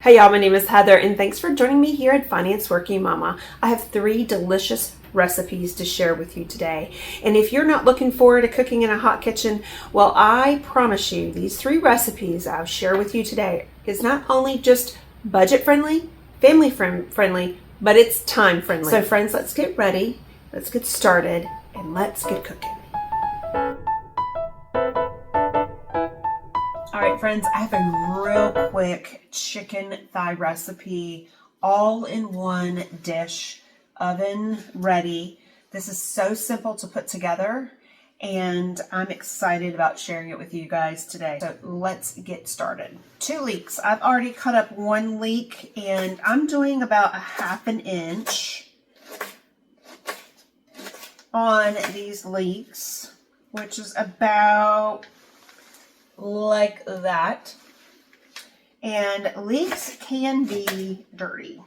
Hey y'all, my name is Heather and thanks for joining me here at Finance Working Mama. I have 3 delicious recipes to share with you today. And if you're not looking forward to cooking in a hot kitchen, well, I promise you these 3 recipes I'll share with you today is not only just budget friendly, family friendly, but it's time friendly. So friends, let's get ready, let's get started, and let's get cooking. All right, friends, I have a real quick chicken thigh recipe, all in one dish, oven ready. This is so simple to put together, and I'm excited about sharing it with you guys today. So let's get started. 2 leeks. I've already cut up 1 leek, and I'm doing about a 1/2 inch on these leeks, which is about like that. And leeks can be dirty,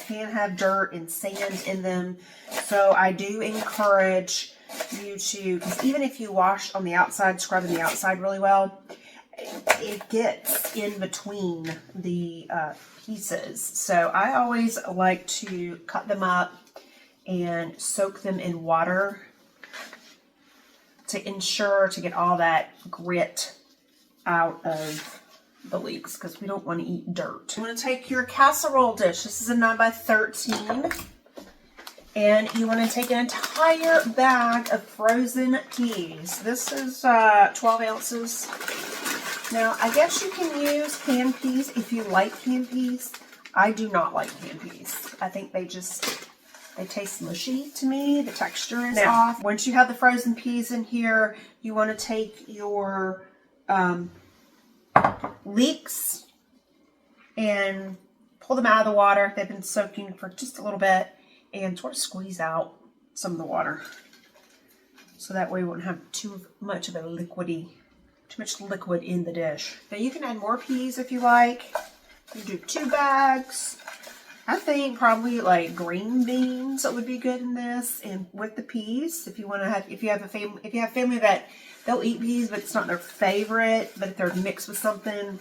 can have dirt and sand in them, so I do encourage you to, because even if you wash on the outside, scrubbing the outside really well, it gets in between the pieces. So I always like to cut them up and soak them in water to ensure to get all that grit out of the leeks, because we don't want to eat dirt. You want to take your casserole dish. This is a 9x13, and you want to take an entire bag of frozen peas. This is 12 ounces. Now, I guess you can use canned peas if you like canned peas. I do not like canned peas. I think they taste mushy to me. The texture is off. Once you have the frozen peas in here, you want to take your leeks and pull them out of the water. They've been soaking for just a little bit, and sort of squeeze out some of the water, so that way we won't have too much liquid in the dish. Now you can add more peas if you like. You do 2 bags. I think probably like green beans that would be good in this, and with the peas, if you have family that they'll eat peas, but it's not their favorite, but if they're mixed with something,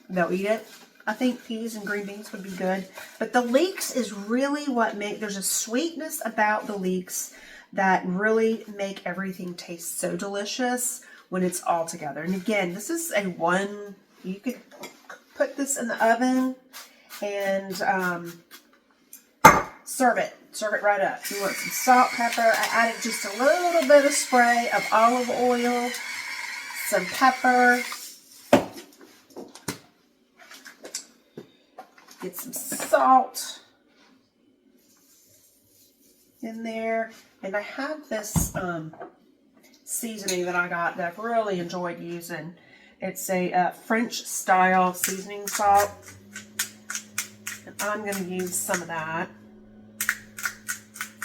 they'll eat it. I think peas and green beans would be good. But the leeks is really there's a sweetness about the leeks that really make everything taste so delicious when it's all together. And again, this is you could put this in the oven and serve it right up. You want some salt, pepper. I added just a little bit of spray of olive oil, some pepper. Get some salt in there. And I have this seasoning that I got that I've really enjoyed using. It's a French style seasoning salt. And I'm going to use some of that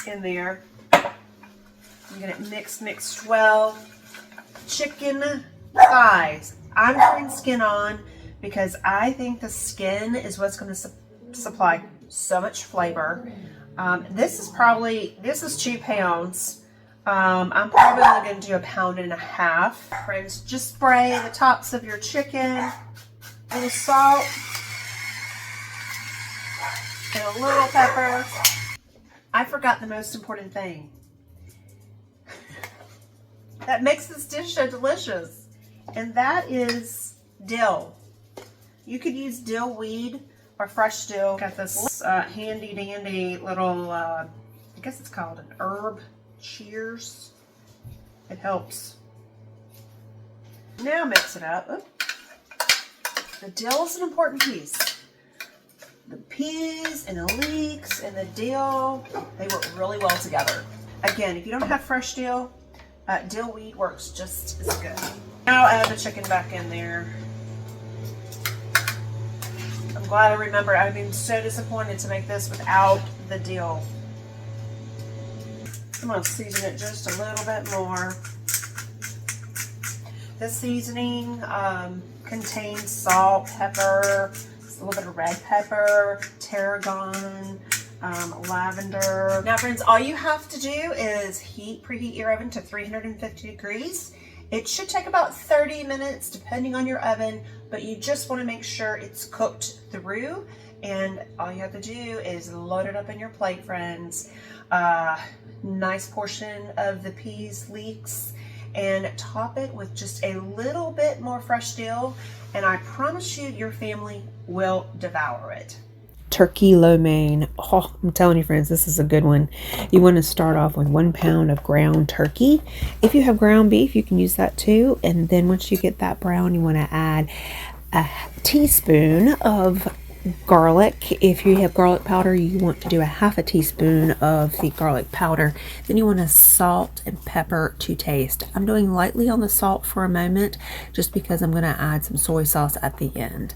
in there. I'm going to mix well. Chicken thighs. I'm putting skin on because I think the skin is what's going to supply so much flavor. This is 2 pounds. I'm probably only going to do 1.5 pounds. Friends, just spray the tops of your chicken with salt and a little pepper. I forgot the most important thing that makes this dish so delicious, and that is dill. You could use dill weed or fresh dill. Got this handy dandy little, I guess it's called an herb shears. It helps. Now mix it up. Oops. The dill is an important piece. The peas and the leeks and the dill, they work really well together. Again, if you don't have fresh dill, dill weed works just as good. Now I'll add the chicken back in there. I'm glad I remembered. I've been so disappointed to make this without the dill. I'm going to season it just a little bit more. This seasoning contains salt, pepper, a little bit of red pepper, tarragon, lavender. Now friends, all you have to do is preheat your oven to 350 degrees. It should take about 30 minutes depending on your oven. but you just want to make sure it's cooked through. And all you have to do is load it up in your plate, friends. Nice portion of the peas leeks, and top it with just a little bit more fresh dill, and I promise you your family will devour it. Turkey lo mein. Oh, I'm telling you, friends, this is a good one. You want to start off with 1 pound of ground turkey. If you have ground beef, you can use that too. And then once you get that brown, you want to add a teaspoon of garlic. If you have garlic powder, you want to do a half a teaspoon of the garlic powder. Then you want to salt and pepper to taste. I'm doing lightly on the salt for a moment just because I'm going to add some soy sauce at the end.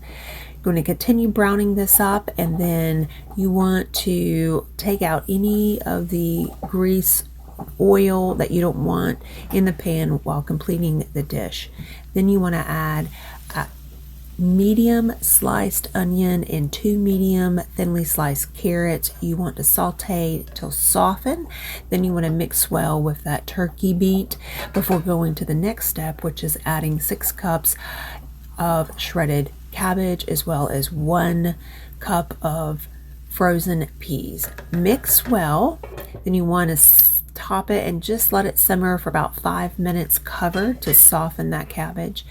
You're going to continue browning this up, and then you want to take out any of the grease, oil that you don't want in the pan while completing the dish. Then you want to add medium sliced onion and 2 medium thinly sliced carrots. You want to saute till soften. Then you want to mix well with that turkey beat before going to the next step, which is adding 6 cups of shredded cabbage as well as 1 cup of frozen peas. Mix well. Then you want to top it and just let it simmer for about 5 minutes covered to soften that cabbage.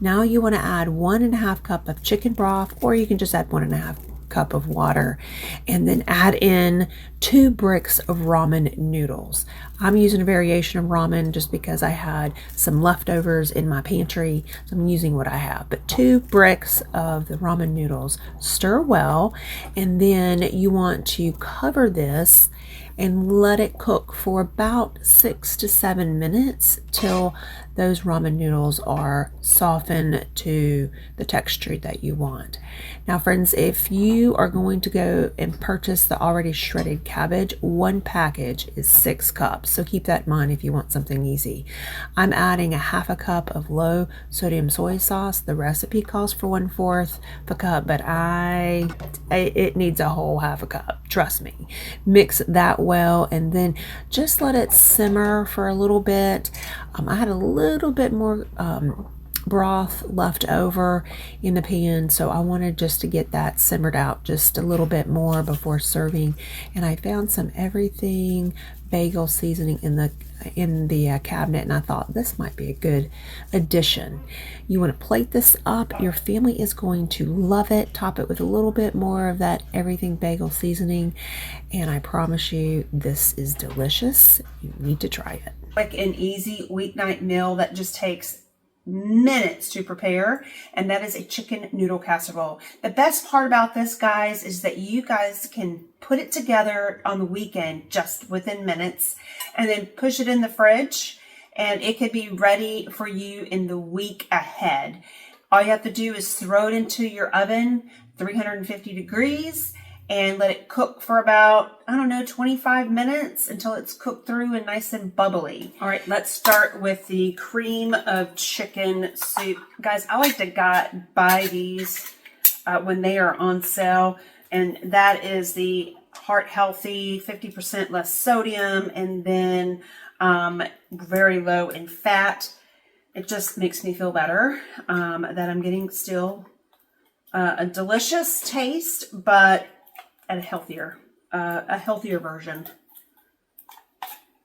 Now you want to add 1.5 cup of chicken broth, or you can just add 1.5 cup of water, and then add in 2 bricks of ramen noodles. I'm using a variation of ramen just because I had some leftovers in my pantry, so I'm using what I have. But 2 bricks of the ramen noodles. Stir well, and then you want to cover this and let it cook for about 6 to 7 minutes till those ramen noodles are softened to the texture that you want. Now, friends, if you are going to go and purchase the already shredded cabbage, 1 package is 6 cups. So keep that in mind if you want something easy. I'm adding a half a cup of low sodium soy sauce. The recipe calls for 1/4 of a cup, but it needs a whole half a cup. Trust me. Mix that well, and then just let it simmer for a little bit. I had a little bit more broth left over in the pan, so I wanted just to get that simmered out just a little bit more before serving. And I found some everything bagel seasoning in the cabinet, and I thought this might be a good addition. You want to plate this up. Your family is going to love it. Top it with a little bit more of that everything bagel seasoning, and I promise you this is delicious. You need to try it. Quick and easy weeknight meal that just takes minutes to prepare, and that is a chicken noodle casserole. The best part about this, guys, is that you guys can put it together on the weekend just within minutes, and then push it in the fridge, and it could be ready for you in the week ahead. All you have to do is throw it into your oven, 350 degrees, and let it cook for about, 25 minutes until it's cooked through and nice and bubbly. All right, let's start with the cream of chicken soup. Guys, I like to buy these when they are on sale, and that is the heart healthy, 50% less sodium, and then very low in fat. It just makes me feel better that I'm getting still a delicious taste, but at a healthier version.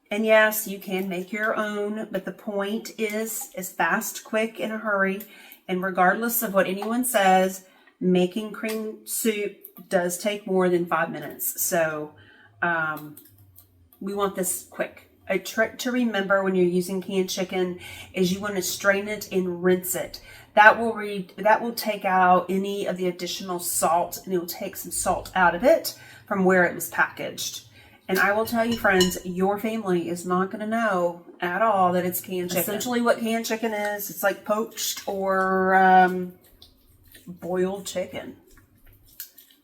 And yes, you can make your own, but the point is fast, quick, in a hurry. And regardless of what anyone says, making cream soup does take more than 5 minutes. So we want this quick. A trick to remember when you're using canned chicken is you want to strain it and rinse it. That will take out any of the additional salt, and it will take some salt out of it from where it was packaged. And I will tell you, friends, your family is not going to know at all that it's canned chicken. Essentially what canned chicken is, it's like poached or boiled chicken.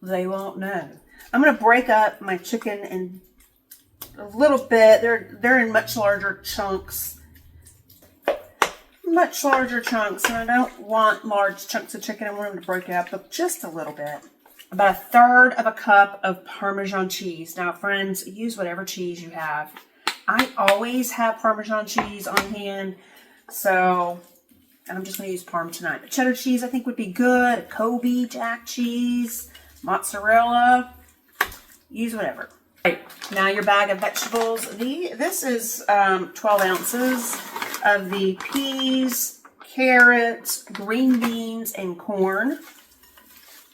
They won't know. I'm going to break up my chicken in a little bit. They're in much larger chunks. And I don't want large chunks of chicken. I want them to break up just a little bit. About 1/3 of a cup of Parmesan cheese. Now, friends, use whatever cheese you have. I always have Parmesan cheese on hand, so And I'm just going to use Parm tonight. But cheddar cheese I think would be good. Kobe, jack cheese, mozzarella. Use whatever. Right, now your bag of vegetables. This is 12 ounces of the peas, carrots, green beans, and corn,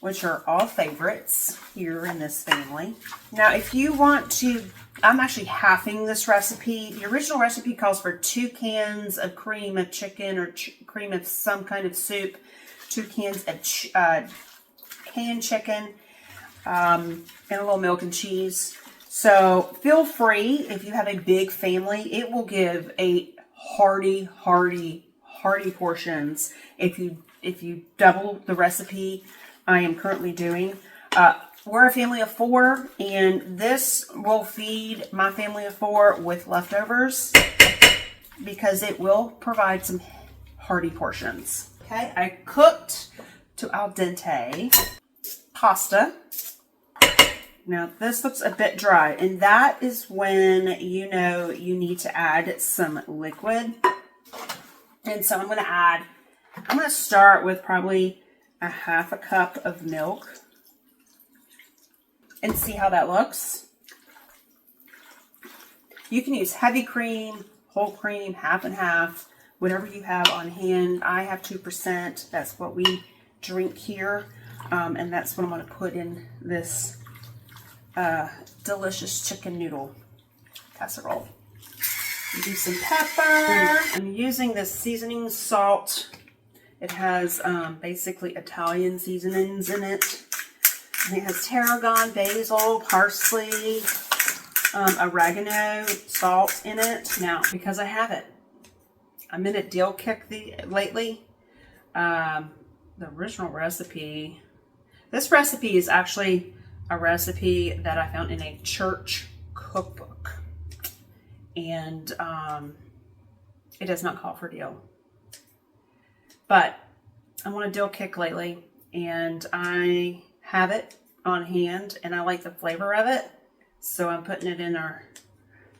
which are all favorites here in this family. Now, if you want to, I'm actually halving this recipe. The original recipe calls for 2 cans of cream of chicken or cream of some kind of soup, 2 cans of canned chicken, and a little milk and cheese. So feel free, if you have a big family, it will give a hearty portions if you double the recipe I am currently doing. We're a family of 4, and this will feed my family of 4 with leftovers because it will provide some hearty portions. Okay, I cooked to al dente pasta. Now this looks a bit dry, and that is when you know you need to add some liquid. And so I'm going to start with probably a 1/2 cup of milk and see how that looks. You can use heavy cream, whole cream, half and half, whatever you have on hand. I have 2%. That's what we drink here. And that's what I'm going to put in this delicious chicken noodle casserole. Do some pepper. I'm using this seasoning salt. It has basically Italian seasonings in it. And it has tarragon, basil, parsley, oregano, salt in it. Now, because I have it, I'm in a dill kick lately. The original recipe, this recipe is actually a recipe that I found in a church cookbook. And it does not call for dill. But I want a dill kick lately, and I have it on hand, and I like the flavor of it. So I'm putting it in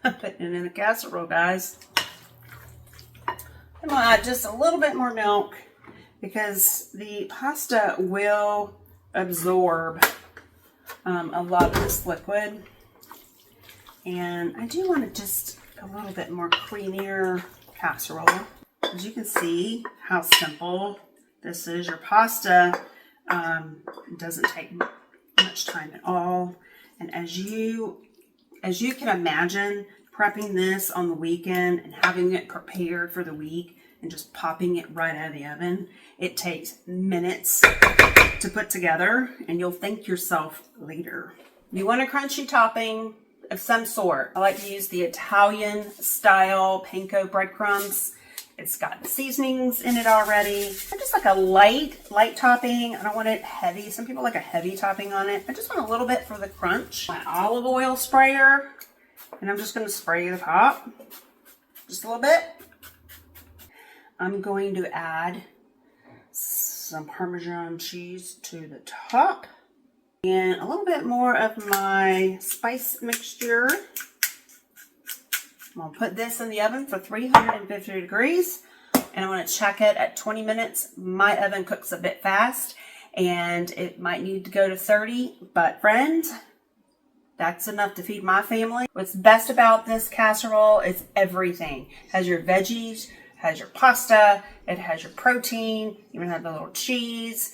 the casserole, guys. I'm gonna add just a little bit more milk because the pasta will absorb a lot of this liquid. And I do want to just a little bit more creamier casserole. As you can see how simple this is. Your pasta doesn't take much time at all. And as you can imagine, prepping this on the weekend and having it prepared for the week and just popping it right out of the oven, it takes minutes to put together, and you'll thank yourself later. You want a crunchy topping of some sort. I like to use the Italian style panko breadcrumbs. It's got the seasonings in it already. I just like a light topping. I don't want it heavy. Some people like a heavy topping on it. I just want a little bit for the crunch. My olive oil sprayer, and I'm just going to spray the top just a little bit. I'm going to add some Parmesan cheese to the top and a little bit more of my spice mixture. I'm going to put this in the oven for 350 degrees, and I'm going to check it at 20 minutes. My oven cooks a bit fast, and it might need to go to 30, but friends, that's enough to feed my family. What's best about this casserole is everything. It has your veggies, has your pasta, it has your protein, you even have the little cheese.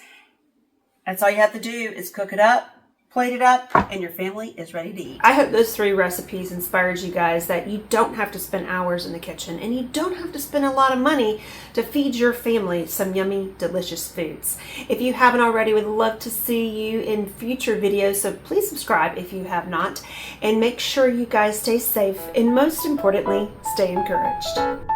That's all you have to do is cook it up, plate it up, and your family is ready to eat. I hope those 3 recipes inspired you guys that you don't have to spend hours in the kitchen, and you don't have to spend a lot of money to feed your family some yummy, delicious foods. If you haven't already, would love to see you in future videos, so please subscribe if you have not, and make sure you guys stay safe, and most importantly, stay encouraged.